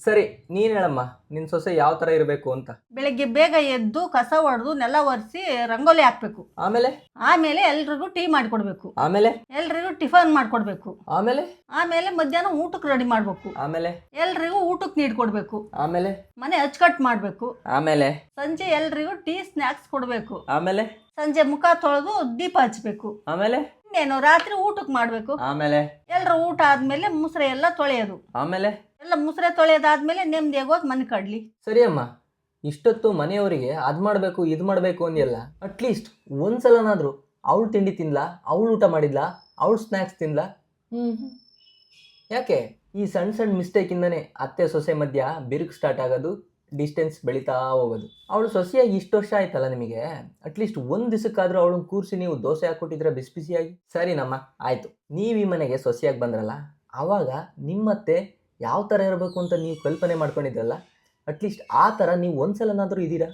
ಸರಿ, ನೀನ್ ಹೇಳಮ್ಮ, ನಿನ್ ಸೊಸೆ ಯಾವ ತರ ಇರಬೇಕು ಅಂತ. ಬೆಳಗ್ಗೆ ಬೇಗ ಎದ್ದು ಕಸ ಹೊಡೆದು ನೆಲ ಒರೆಸಿ ರಂಗೋಲಿ ಹಾಕ್ಬೇಕು. ಆಮೇಲೆ ಆಮೇಲೆ ಎಲ್ರಿಗೂ ಟೀ ಮಾಡಿಕೊಡ್ಬೇಕು. ಆಮೇಲೆ ಎಲ್ರಿಗೂ ಟಿಫನ್ ಮಾಡ್ಕೊಡ್ಬೇಕು. ಆಮೇಲೆ ಆಮೇಲೆ ಮಧ್ಯಾಹ್ನ ಊಟಕ್ಕೆ ರೆಡಿ ಮಾಡ್ಬೇಕು. ಆಮೇಲೆ ಎಲ್ರಿಗೂ ಊಟಕ್ಕೆ ನೀಡ್ಕೊಡ್ಬೇಕು. ಆಮೇಲೆ ಮನೆ ಅಚ್ಚುಕಟ್ಟು ಮಾಡ್ಬೇಕು. ಆಮೇಲೆ ಸಂಜೆ ಎಲ್ರಿಗೂ ಟೀ ಸ್ನ್ಯಾಕ್ಸ್ ಕೊಡ್ಬೇಕು. ಆಮೇಲೆ ಸಂಜೆ ಮುಖ ತೊಳೆದು ದೀಪ ಹಚ್ಬೇಕು. ಆಮೇಲೆ ಇನ್ನೇನು ರಾತ್ರಿ ಊಟಕ್ಕೆ ಮಾಡ್ಬೇಕು. ಆಮೇಲೆ ಎಲ್ರು ಊಟ ಆದ್ಮೇಲೆ ಮುಸ್ರೆ ಎಲ್ಲ ತೊಳೆಯೋದು. ಆಮೇಲೆ ಎಲ್ಲ ಮುಸ್ರೆ ತೊಳೆಯೋದಾದ್ಮೇಲೆ ನೆಮ್ಮದಿಯಾಗಿ ಹೋಗಿ ಮನೆ ಕಡ್ಲಿ. ಸರಿ ಅಮ್ಮ, ಇಷ್ಟೊತ್ತು ಮನೆಯವರಿಗೆ ಅದ್ ಮಾಡ್ಬೇಕು ಇದ್ ಮಾಡ್ಬೇಕು ಅಂದಿಲ್ಲ. ಅಟ್ಲೀಸ್ಟ್ ಒಂದ್ಸಲನಾದ್ರು ಅವಳು ತಿಂಡಿ ತಿನ್ಲಾ, ಅವಳು ಊಟ ಮಾಡಿದ್ಲಾ, ಅವಳು ಸ್ನ್ಯಾಕ್ಸ್ ತಿನ್ಲಾ? ಯಾಕೆ ಈ ಸಣ್ಣ ಸಣ್ಣ ಮಿಸ್ಟೇಕಿಂದನೇ ಅತ್ತೆ ಸೊಸೆ ಮಧ್ಯ ಬಿರುಕು ಸ್ಟಾರ್ಟ್ ಆಗೋದು, ಡಿಸ್ಟೆನ್ಸ್ ಬೆಳೀತಾ ಹೋಗೋದು. ಅವಳು ಸೊಸೆಯಾಗಿ ಇಷ್ಟು ವರ್ಷ ಆಯ್ತಲ್ಲ ನಿಮಗೆ, ಅಟ್ಲೀಸ್ಟ್ ಒಂದು ದಿವಸಕ್ಕಾದ್ರೂ ಅವಳನ್ನ ಕೂರಿಸಿ ನೀವು ದೋಸೆ ಹಾಕ್ಕೊಟ್ಟಿದ್ರೆ ಬಿಸಿ ಬಿಸಿಯಾಗಿ. ಸರಿನಮ್ಮ, ಆಯಿತು. ನೀವು ಈ ಮನೆಗೆ ಸೊಸೆಯಾಗಿ ಬಂದ್ರಲ್ಲ, ಆವಾಗ ನಿಮ್ಮತ್ತೆ ಯಾವ ಥರ ಇರಬೇಕು ಅಂತ ನೀವು ಕಲ್ಪನೆ ಮಾಡ್ಕೊಂಡಿದ್ರಲ್ಲ, ಅಟ್ಲೀಸ್ಟ್ ಆ ಥರ ನೀವು ಒಂದ್ಸಲನಾದರೂ ಇದ್ದೀರಾ?